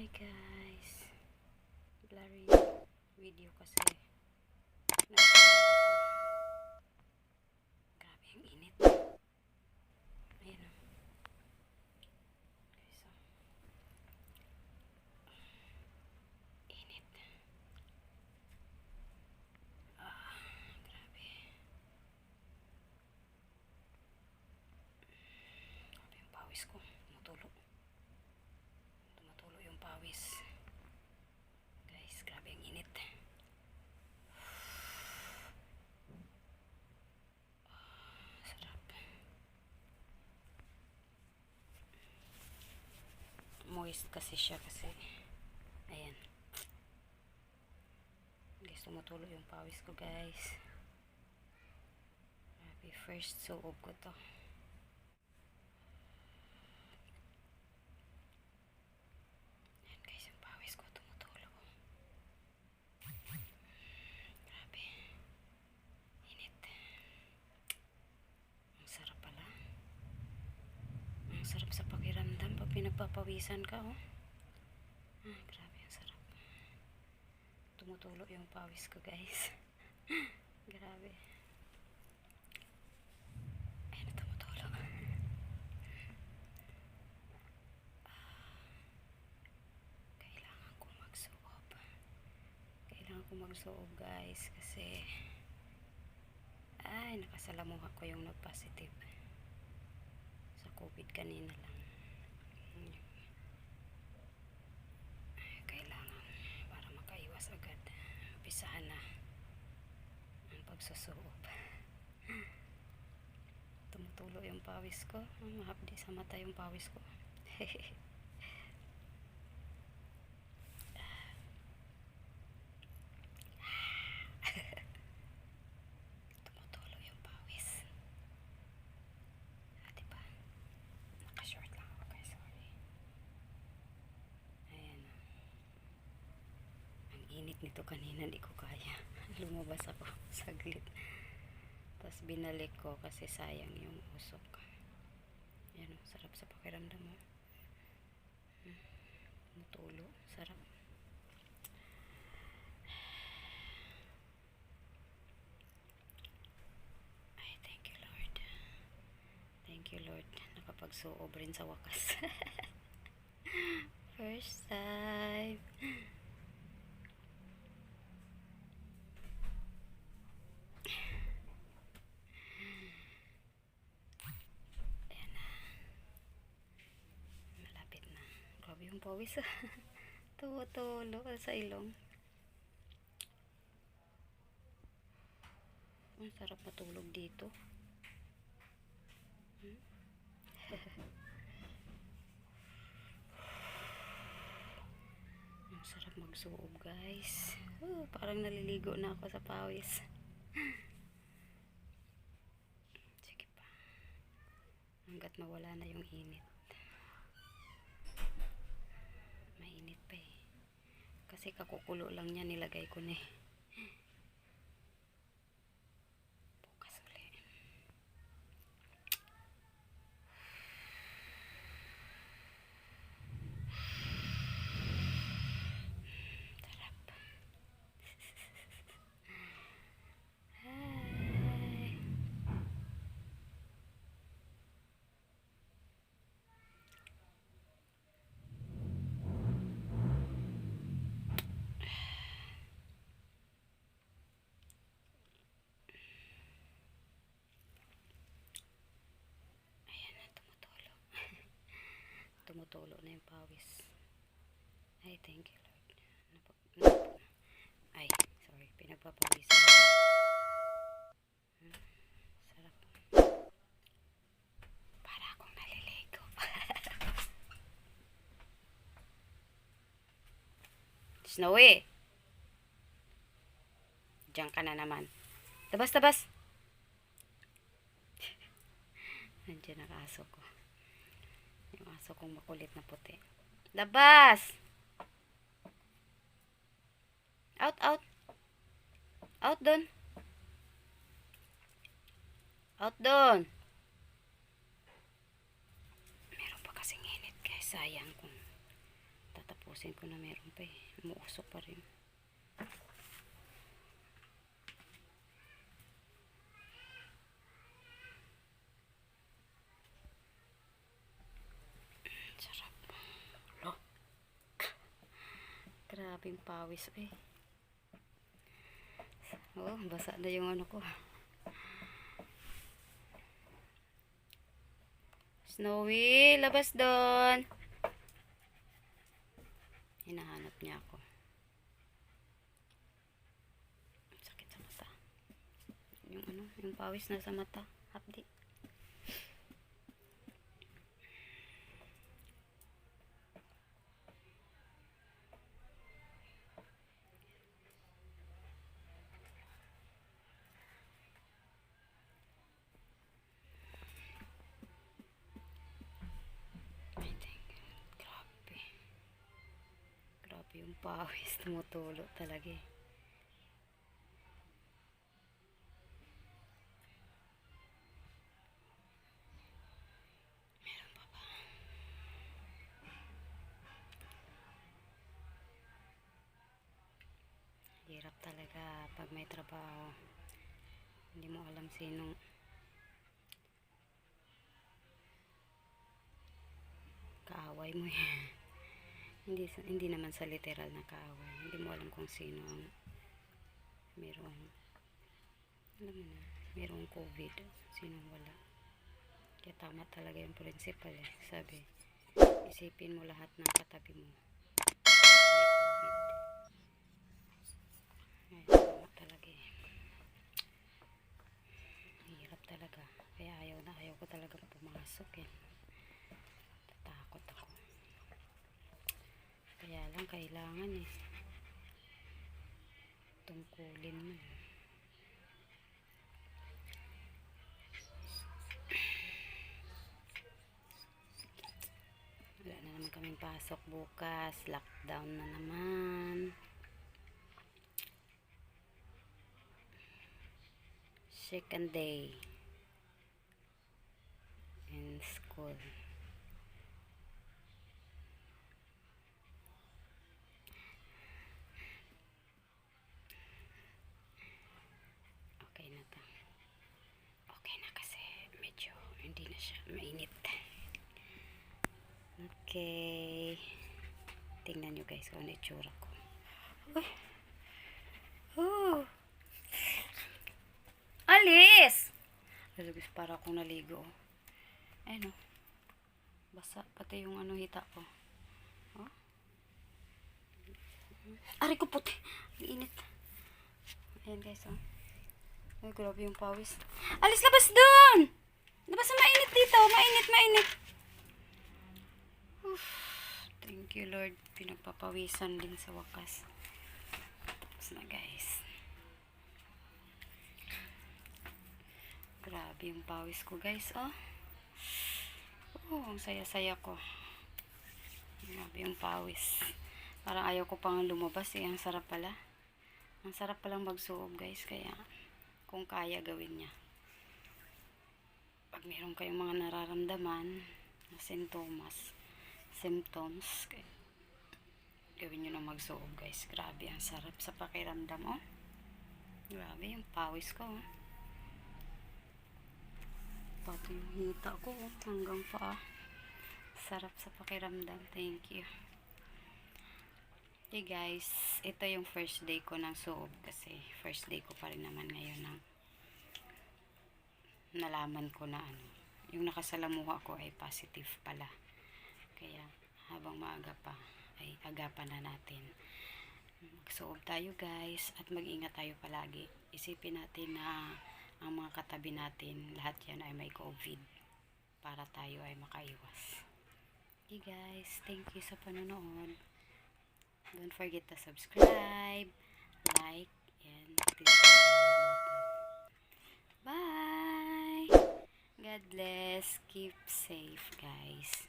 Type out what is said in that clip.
Hi guys, blurry video kasi nagpapag ako. Grabe ang init. Ayan o. Okay, so, init. Grabe. Grabe yung pawis ko. Tumutulo yung pawis. Guys, grabe ang init. Sarap. Moist kasi siya kasi ayan. Guys, tumutulo yung pawis ko guys. Grabe, first suob ko to. Ayan guys, yung pawis ko tumutulo. Grabe. Init. Ang sarap pala. Ang sarap sa pakiramdam pag pinagpapawisan ka, oh. Grabe, ang sarap. Tumutulo yung pawis ko, guys. Grabe. Ayun, tumutulo. Kailangan kong magsuob. Kailangan kong magsuob, guys, kasi nakasalamuha ko yung nag-positive sa COVID kanina lang. Kailangan para makaiwas agad. Umpisahan na ang pagsusuob. Tumutulo yung pawis ko. Mahapdi sa mata yung pawis ko. Tumutulo yung pawis. Diba? Naka-short lang ako guys. Sorry. Ayan. Ang init nito kanina. Hindi ko kaya. Lumabas ako saglit. Tapos binalik ko kasi sayang yung usok. Ayan, sarap sa pakiramdam mo. Tumutulo. Sarap. Ay, thank you Lord. Thank you Lord. Nakapagsuob rin sa wakas. First time. Ayan na. Malapit na. Grabe yung pawis. Tumutulo sa ilong. Ang sarap matulog dito. Ang sarap magsuob guys. Parang naliligo na ako sa pawis. Sige pa. Hanggat mawala na yung init. Mainit pa eh. Kasi kakukulo lang niya, nilagay ko na eh. Bukas uli. Sarap. Hi. Ayan na, tumutulo. Tumutulo na yung pawis. Ay, thank you Lord. Ay, sorry. Pinagpapawisan ko. Sarap. Para akong naliligo. Snowy! Diyan ka na naman. Tabas, tabas! Nandiyan ang aso ko. Yung aso kong makulit na puti. Labas! Out, out! Out doon! Out doon! Meron pa kasing init guys. Sayang kung tatapos. Tapusin ko na, meron pa eh. Umuusok pa rin. Sarap. Lo. Grabing pawis eh. Oh, basa na yung ano ko. Snowy, labas doon. Hinahanap niya ako. Sakit sa mata. Yung ano, yung pawis na sa mata. Hapdi. Grabe yung pawis. Tumutulo talaga eh. Meron pa ba? Hirap talaga pag may trabaho. Hindi mo alam sinong kaaway mo eh. Hindi naman sa literal na kaaway. Hindi mo alam kung sino ang merong, alam mo na, merong COVID, sinong wala. Kaya tama talaga yung principal eh. Sabi, isipin mo lahat ng katabi mo may COVID. Ay, tama talaga eh. Hirap talaga. Kaya ayaw ko talagang pumasok eh. Tatakot ako. Kaya lang kailangan eh. Tungkulin mo. Wala na naman kaming pasok bukas. Lockdown na naman. Second day in school. Okay na to. Okay na kasi medyo hindi na siya mainit. Okay. Tingnan nyo guys kung ano itsura ko. Uy. Oh. Alis! Lalabis para akong naligo. Ayun o. Basa pati yung ano hita ko. Oh. Aray ko puti. Init. Ayan guys oh. Ay grabe yung pawis. Alis, labas doon! Labas na, mainit dito. Mainit. Oof. Thank you Lord. Pinagpapawisan din sa wakas. Tapos na guys. Grabe yung pawis ko guys oh. Oh, ang saya-saya ko. Grabe yung pawis. Parang ayaw ko pang lumabas eh. Ang sarap pala. Ang sarap palang magsuob guys. Kaya kung kaya gawin niya. Pag meron kayong mga nararamdaman na symptoms, gawin nyo na magsuob guys. Grabe ang sarap sa pakiramdam oh. Grabe yung pawis ko oh. Pati yung hita ko oh, hanggang pa. Sarap sa pakiramdam. Thank you. Okay guys, ito yung first day ko ng suob kasi first day ko pa rin naman ngayon ng nalaman ko na ano, yung nakasalamuha ko ay positive pala. Kaya habang maaga pa ay agapan na natin. Magsuob tayo guys at mag-ingat tayo palagi. Isipin natin na ang mga katabi natin, lahat yan ay may COVID para tayo ay makaiwas. Okay guys, thank you sa panonood. Don't forget to subscribe, like, and click the bell button. Bye! God bless. Keep safe, guys.